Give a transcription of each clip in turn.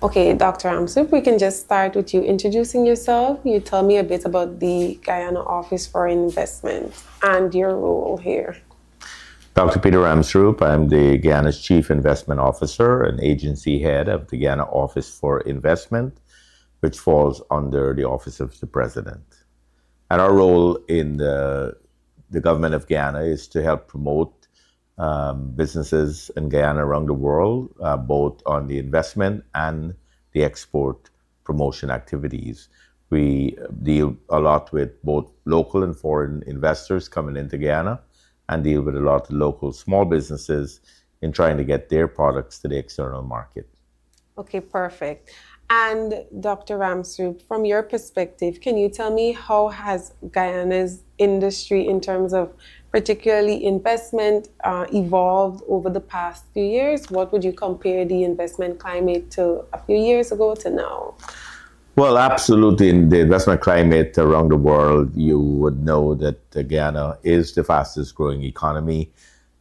Okay, Dr. Ramsaroop, we can just start with you introducing yourself. You tell me a bit about the Guyana Office for Investment and your role here. Dr. Peter Ramsaroop, I'm the Guyana's Chief Investment Officer and agency head of the Guyana Office for Investment, which falls under the Office of the President. And our role in the government of Guyana is to help promote businesses in Guyana around the world, both on the investment and the export promotion activities. We deal a lot with both local and foreign investors coming into Guyana and deal with a lot of local small businesses in trying to get their products to the external market. Okay, perfect. And Dr. Ramsaroop, from your perspective, can you tell me how has Guyana's industry in terms of particularly investment evolved over the past few years? What would you compare the investment climate to a few years ago to now? Well, absolutely. In the investment climate around the world, you would know that Guyana is the fastest growing economy,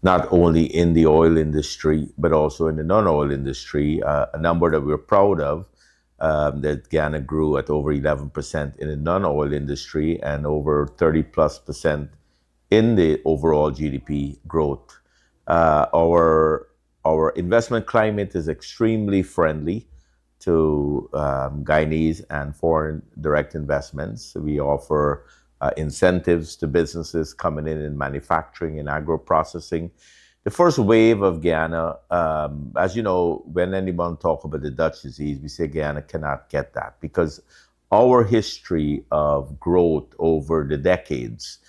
not only in the oil industry, but also in the non-oil industry, a number that we're proud of, that Guyana grew at over 11% in the non-oil industry and over 30 plus percent in the overall GDP growth. Our investment climate is extremely friendly to Guyanese and foreign direct investments. We offer incentives to businesses coming in manufacturing and agro-processing. The first wave of Guyana, as you know, when anyone talk about the Dutch disease, we say Guyana cannot get that because our history of growth over the decades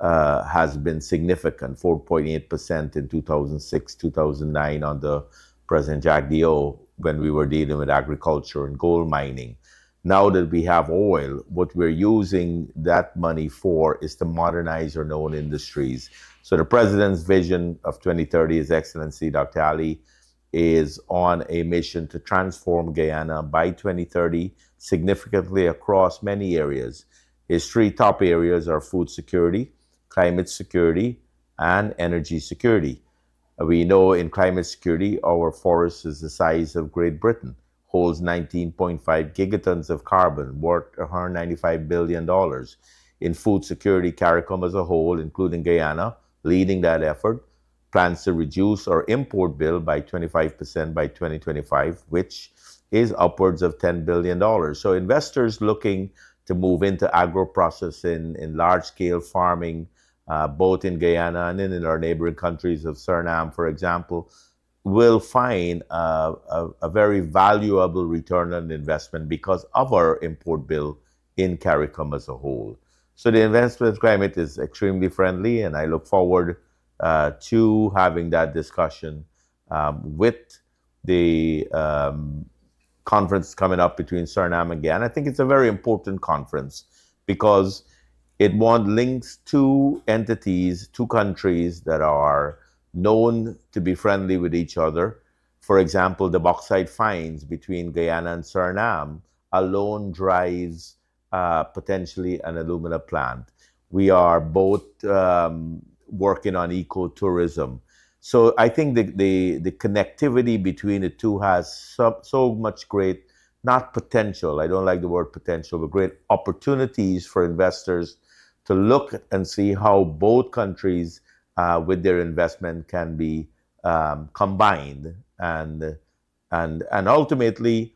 has been significant, 4.8% in 2006, 2009 under President Jack Dio when we were dealing with agriculture and gold mining. Now that we have oil, what we're using that money for is to modernize our known industries. So the president's vision of 2030, His Excellency Dr. Ali, is on a mission to transform Guyana by 2030 significantly across many areas. His three top areas are food security, climate security, and energy security. We know in climate security, our forest is the size of Great Britain, holds 19.5 gigatons of carbon, worth $195 billion. In food security, CARICOM as a whole, including Guyana, leading that effort, plans to reduce our import bill by 25% by 2025, which is upwards of $10 billion. So investors looking to move into agro-processing in large-scale farming, both in Guyana and in our neighboring countries of Suriname, for example, will find a very valuable return on investment because of our import bill in CARICOM as a whole. So the investment climate is extremely friendly, and I look forward to having that discussion with the conference coming up between Suriname and Guyana. I think it's a very important conference because it links two entities, two countries that are known to be friendly with each other. For example, the bauxite finds between Guyana and Suriname alone drives potentially an alumina plant. We are both working on ecotourism. So I think the connectivity between the two has so much great, not potential, I don't like the word potential, but great opportunities for investors to look and see how both countries with their investment can be combined. And ultimately,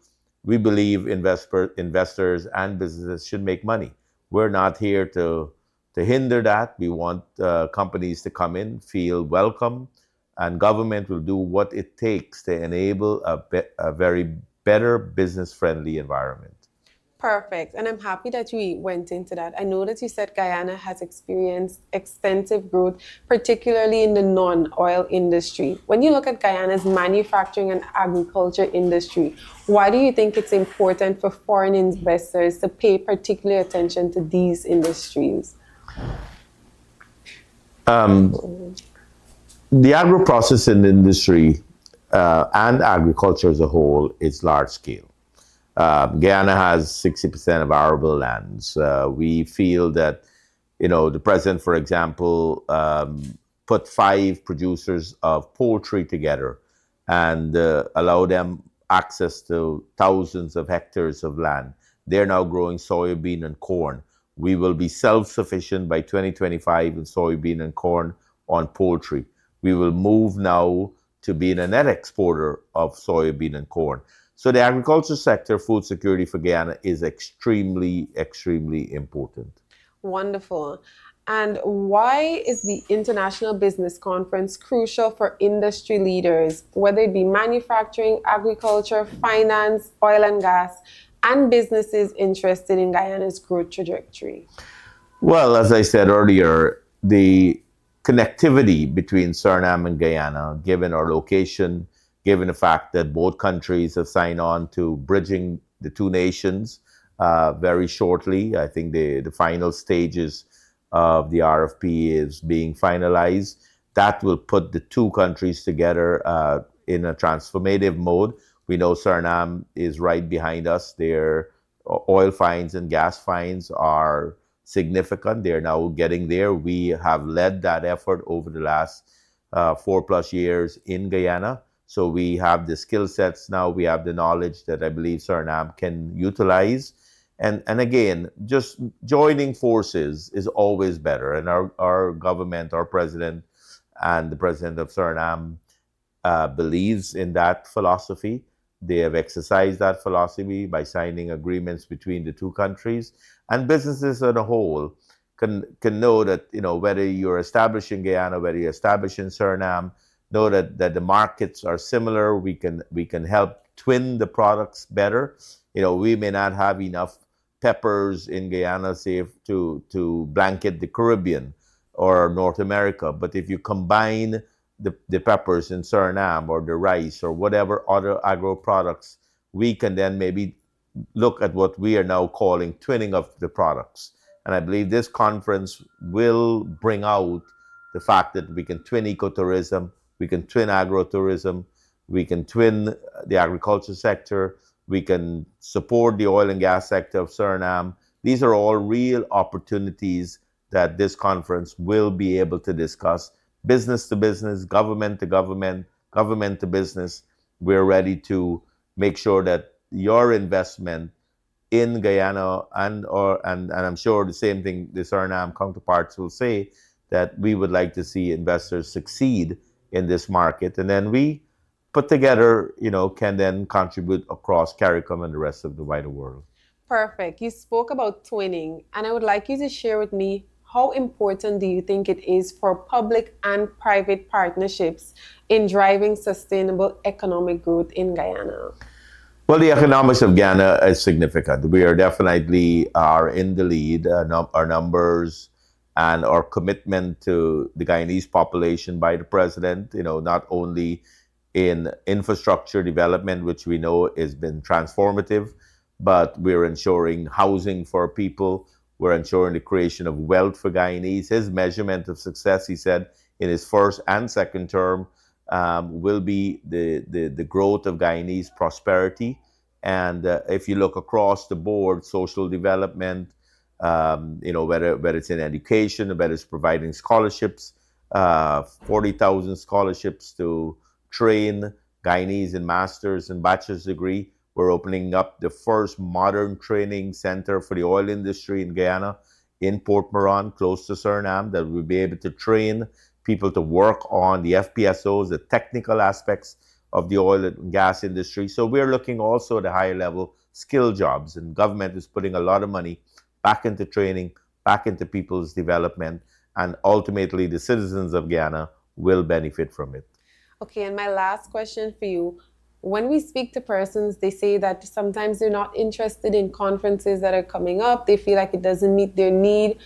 we believe investors and businesses should make money. We're not here to hinder that. We want companies to come in, feel welcome, and government will do what it takes to enable a very better business-friendly environment. Perfect. And I'm happy that you went into that. I know that you said Guyana has experienced extensive growth, particularly in the non-oil industry. When you look at Guyana's manufacturing and agriculture industry, why do you think it's important for foreign investors to pay particular attention to these industries? The agro-processing industry and agriculture as a whole is large scale. Guyana has 60% of arable lands. We feel that, the president, for example, put 5 producers of poultry together and allow them access to thousands of hectares of land. They're now growing soybean and corn. We will be self-sufficient by 2025 in soybean and corn on poultry. We will move now to being a net exporter of soybean and corn. So the agriculture sector, food security for Guyana is extremely, extremely important. Wonderful. And why is the International Business Conference crucial for industry leaders, whether it be manufacturing, agriculture, finance, oil and gas, and businesses interested in Guyana's growth trajectory? Well, as I said earlier, the connectivity between Suriname and Guyana, given our location, given the fact that both countries have signed on to bridging the two nations very shortly. I think the final stages of the RFP is being finalized. That will put the two countries together in a transformative mode. We know Suriname is right behind us. Their oil finds and gas finds are significant. They're now getting there. We have led that effort over the last 4+ years in Guyana. So we have the skill sets now. We have the knowledge that I believe Suriname can utilize. And again, just joining forces is always better. And our government, our president, and the president of Suriname believes in that philosophy. They have exercised that philosophy by signing agreements between the two countries. And businesses as a whole can know that, whether you're established in Guyana, whether you're established in Suriname, know that the markets are similar. We can help twin the products better. We may not have enough peppers in Guyana, say, to blanket the Caribbean or North America. But if you combine the peppers in Suriname or the rice or whatever other agro products, we can then maybe look at what we are now calling twinning of the products. And I believe this conference will bring out the fact that we can twin ecotourism, we can twin agrotourism, we can twin the agriculture sector, we can support the oil and gas sector of Suriname. These are all real opportunities that this conference will be able to discuss. Business to business, government to government, government to business. We're ready to make sure that your investment in Guyana and I'm sure the same thing the Suriname counterparts will say, that we would like to see investors succeed in this market. And then we put together, can then contribute across CARICOM and the rest of the wider world. Perfect. You spoke about twinning, and I would like you to share with me, how important do you think it is for public and private partnerships in driving sustainable economic growth in Guyana? Well, the economics of Guyana is significant. We are definitely in the lead. Our numbers and our commitment to the Guyanese population by the president, not only in infrastructure development, which we know has been transformative, but we're ensuring housing for people. We're ensuring the creation of wealth for Guyanese. His measurement of success, he said, in his first and second term, will be the growth of Guyanese prosperity. And if you look across the board, social development, whether it's in education, whether it's providing scholarships, 40,000 scholarships to train Guyanese in master's and bachelor's degree. We're opening up the first modern training center for the oil industry in Guyana, in Port Moran, close to Suriname, that will be able to train people to work on the FPSOs, the technical aspects of the oil and gas industry. So we're looking also at the higher level skill jobs, and government is putting a lot of money back into training, back into people's development, and ultimately the citizens of Guyana will benefit from it. Okay, and my last question for you. When we speak to persons, they say that sometimes they're not interested in conferences that are coming up. They feel like it doesn't meet their need.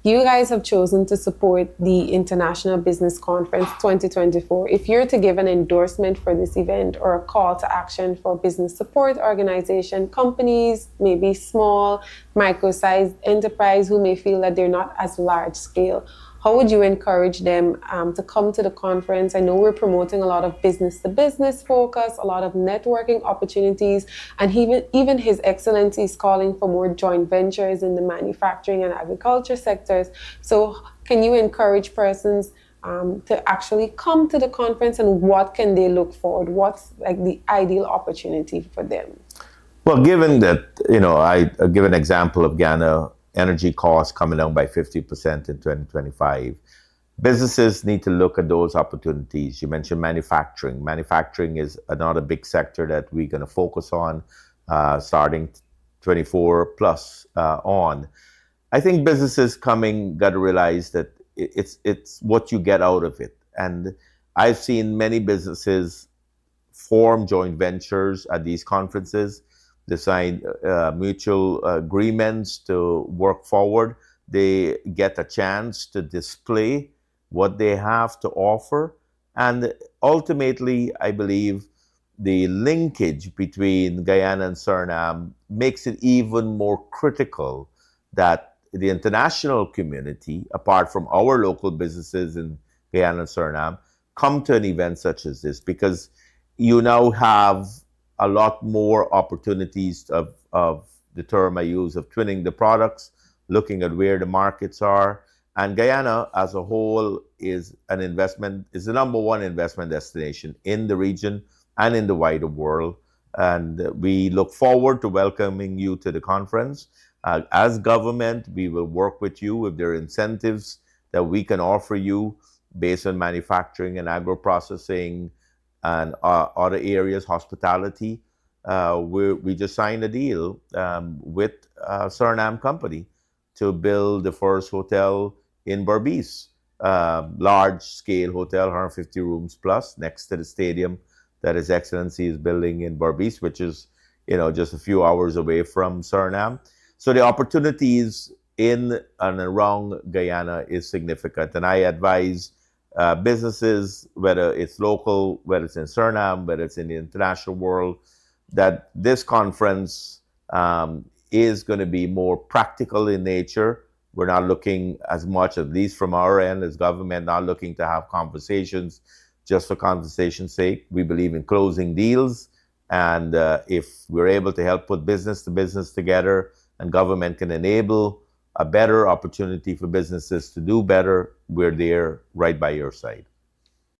You guys have chosen to support the International Business Conference 2024. If you're to give an endorsement for this event or a call to action for business support organization, companies, maybe small, micro-sized enterprise who may feel that they're not as large scale, how would you encourage them to come to the conference? I know we're promoting a lot of business-to-business focus, a lot of networking opportunities, and even His Excellency is calling for more joint ventures in the manufacturing and agriculture sectors. So can you encourage persons to actually come to the conference, and what can they look forward? What's like the ideal opportunity for them? Well, given that, I give an example of Ghana energy costs coming down by 50% in 2025. Businesses need to look at those opportunities. You mentioned manufacturing. Manufacturing is another big sector that we're going to focus on starting 24 plus on. I think businesses coming got to realize that it's what you get out of it. And I've seen many businesses form joint ventures at these conferences. They sign mutual agreements to work forward. They get a chance to display what they have to offer. And ultimately, I believe the linkage between Guyana and Suriname makes it even more critical that the international community, apart from our local businesses in Guyana and Suriname, come to an event such as this, because you now have a lot more opportunities of the term I use of twinning the products, looking at where the markets are. And Guyana as a whole is the number one investment destination in the region and in the wider world. And we look forward to welcoming you to the conference. As government, we will work with you if there are incentives that we can offer you based on manufacturing and agro-processing and other areas, hospitality. We just signed a deal with a Suriname company to build the first hotel in Berbice, large-scale hotel, 150 rooms plus, next to the stadium that His Excellency is building in Berbice, which is, just a few hours away from Suriname. So the opportunities in and around Guyana is significant, and I advise businesses, whether it's local, whether it's in Suriname, whether it's in the international world, that this conference is going to be more practical in nature. We're not looking as much, at least from our end as government, not looking to have conversations just for conversation's sake. We believe in closing deals. And if we're able to help put business to business together and government can enable a better opportunity for businesses to do better, we're there right by your side.